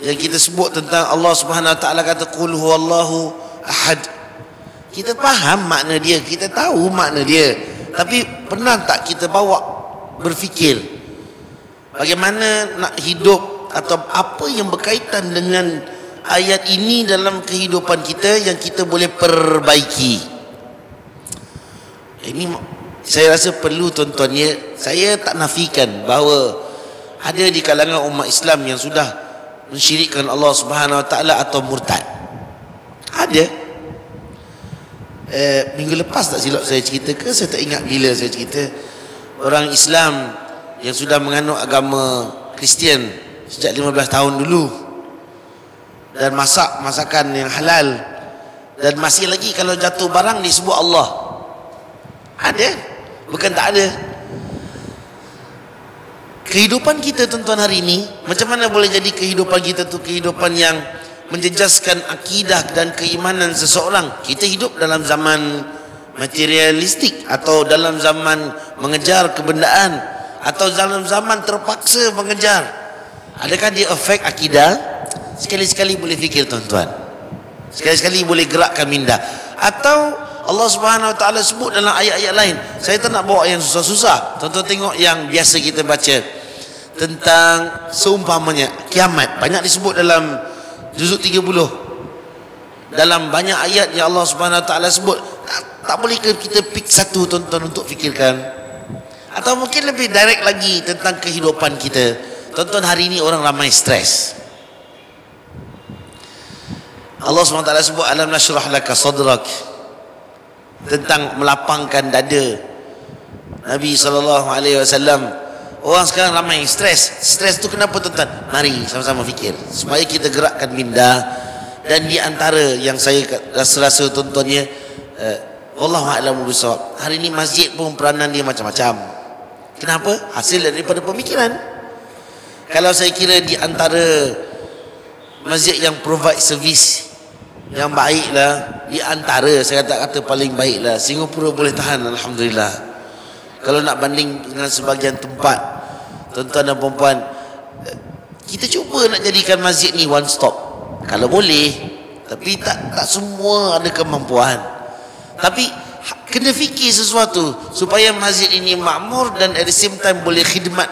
yang kita sebut tentang Allah Subhanahu Wa Taala kata qul huwallahu ahad. Kita faham makna dia, kita tahu makna dia, tapi pernah tak kita bawa berfikir bagaimana nak hidup atau apa yang berkaitan dengan ayat ini dalam kehidupan kita yang kita boleh perbaiki. Ini saya rasa perlu tuan-tuan ya. Saya tak nafikan bahawa ada di kalangan umat Islam yang sudah mensyirikkan Allah Subhanahu Wa Taala atau murtad. Ada. Minggu lepas tak silap saya cerita ke, saya tak ingat bila saya cerita, orang Islam yang sudah menganut agama Kristian sejak 15 tahun dulu dan masak masakan yang halal, dan masih lagi kalau jatuh barang disebut Allah. Ada, bukan tak ada. Kehidupan kita tuan-tuan hari ini, macam mana boleh jadi kehidupan kita tu kehidupan yang menjejaskan akidah dan keimanan seseorang? Kita hidup dalam zaman materialistik, atau dalam zaman mengejar kebendaan, atau dalam zaman terpaksa mengejar. Adakah dia efek akidah? Sekali-sekali boleh fikir tuan-tuan, sekali-sekali boleh gerakkan minda. Atau Allah Subhanahu Wa Taala sebut dalam ayat-ayat lain. Saya tak nak bawa yang susah-susah. Tuan-tuan tengok yang biasa kita baca tentang seumpamanya kiamat, banyak disebut dalam juzuk 30. Dalam banyak ayat yang Allah Subhanahu Wa Taala sebut. Tak boleh ke kita pick satu tuan-tuan untuk fikirkan? Atau mungkin lebih direct lagi tentang kehidupan kita. Tuan-tuan, hari ini orang ramai stres. Allah Subhanahu Wa Taala sebut alam nashrah laka sadrak, tentang melapangkan dada Nabi SAW. Orang sekarang ramai stres. Stres tu kenapa tuan-tuan? Mari sama-sama fikir supaya kita gerakkan minda. Dan di antara yang saya rasa-rasa tuan-tuannya, wallahu a'lamu bissawab, hari ini masjid pun peranan dia macam-macam. Kenapa? Hasil daripada pemikiran. Kalau saya kira di antara masjid yang provide servis yang baiklah, di antara saya kata paling baiklah, Singapura boleh tahan, alhamdulillah. Kalau nak banding dengan sebahagian tempat, tuan-tuan dan puan-puan, kita cuba nak jadikan masjid ni one stop kalau boleh, tapi tak semua ada kemampuan. Tapi kena fikir sesuatu supaya masjid ini makmur dan at the same time boleh khidmat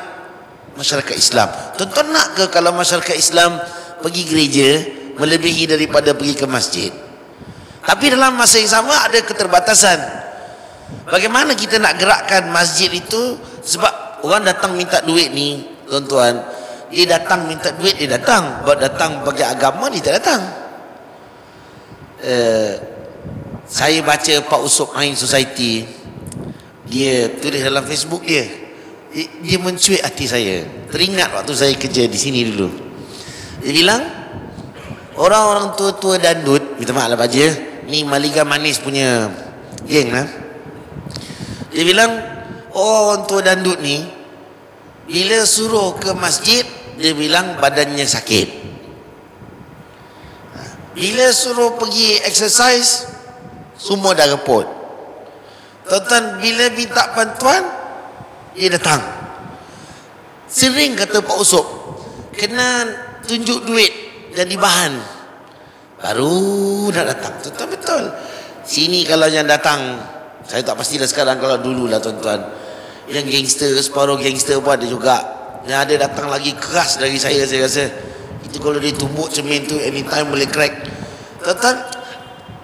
masyarakat Islam. Tuan-tuan nak ke kalau masyarakat Islam pergi gereja melebihi daripada pergi ke masjid? Tapi dalam masa yang sama ada keterbatasan. Bagaimana kita nak gerakkan masjid itu? Sebab orang datang minta duit ni tuan-tuan, dia datang minta duit, dia datang. Buat datang bagi agama, dia tak datang. Saya baca Pak Usop Ain Society, dia tulis dalam Facebook dia mencuit hati saya. Teringat waktu saya kerja di sini dulu. Dia bilang orang-orang tua-tua dandut, minta maaf lah Pak Haji, ni Maliga Manis punya geng lah. Dia bilang orang tua dandut ni bila suruh ke masjid, dia bilang badannya sakit. Bila suruh pergi exercise, semua dah repot. Tuan-tuan, bila minta bantuan, dia datang. Sering kata Pak Usop, kena tunjuk duit jadi bahan, baru nak datang. Tuan-tuan, betul. Sini kalau yang datang, saya tak pastilah sekarang, kalau dulu lah tuan-tuan, yang gangster, separuh gangster pun ada juga. Yang ada datang lagi keras dari saya rasa. Itu kalau dia tumbuk cermin tu anytime boleh crack. Tuan-tuan,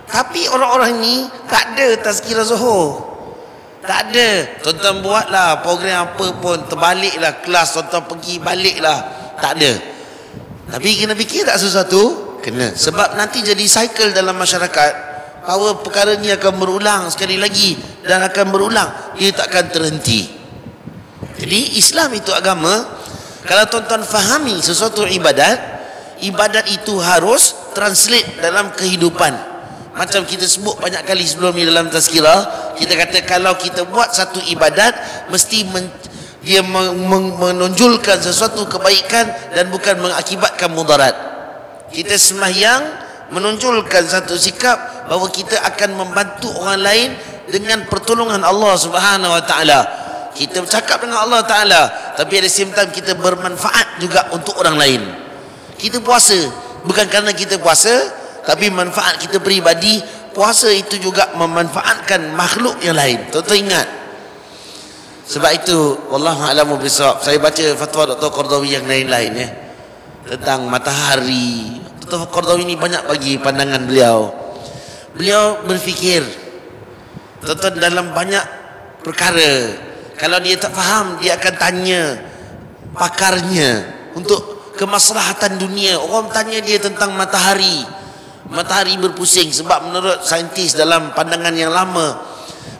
tapi orang-orang ni tak ada tazkirah zuhur. Tak ada. Tuan-tuan buatlah program apa pun, terbaliklah kelas, tuan-tuan pergi baliklah, tak ada. Tapi kena fikir tak sesuatu? Kena. Sebab nanti jadi cycle dalam masyarakat, bahawa perkara ni akan berulang sekali lagi dan akan berulang, ia takkan terhenti. Jadi Islam itu agama, kalau tuan-tuan fahami sesuatu ibadat, ibadat itu harus translate dalam kehidupan. Macam kita sebut banyak kali sebelum ni dalam tazkirah, kita kata kalau kita buat satu ibadat, mesti dia menonjolkan sesuatu kebaikan dan bukan mengakibatkan mudarat. Kita sembahyang menonjolkan satu sikap bahawa kita akan membantu orang lain dengan pertolongan Allah Subhanahu Wa Taala. Kita bercakap dengan Allah Taala, tapi at the same time kita bermanfaat juga untuk orang lain. Kita puasa bukan kerana kita puasa, tapi manfaat kita peribadi. Puasa itu juga memanfaatkan makhluk yang lain. Tuan-tuan ingat. Sebab itu wallahu a'lamu bissawab, saya baca fatwa Dr. Qardawi yang lain-lain tentang matahari. Dr. Qardawi ini banyak bagi pandangan beliau. Beliau berfikir tuan-tuan dalam banyak perkara, kalau dia tak faham, dia akan tanya pakarnya untuk kemaslahatan dunia. Orang tanya dia tentang matahari. Matahari berpusing sebab menurut saintis dalam pandangan yang lama,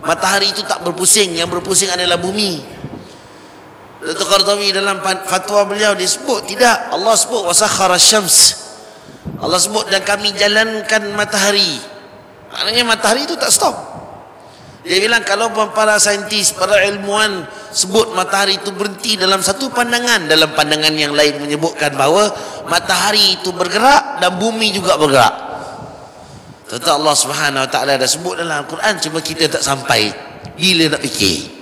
matahari itu tak berpusing, yang berpusing adalah bumi. Dr. Qardawi dalam fatwa beliau disebut tidak. Allah sebut wasakhara syams. Allah sebut dan kami jalankan matahari. Maknanya matahari itu tak stop. Dia bilang kalau para saintis, para ilmuwan sebut matahari itu berhenti dalam satu pandangan, dalam pandangan yang lain menyebutkan bahawa matahari itu bergerak dan bumi juga bergerak. Tentu Allah Subhanahu Wa Taala dah sebut dalam Al-Quran, cuma kita tak sampai bila nak fikir.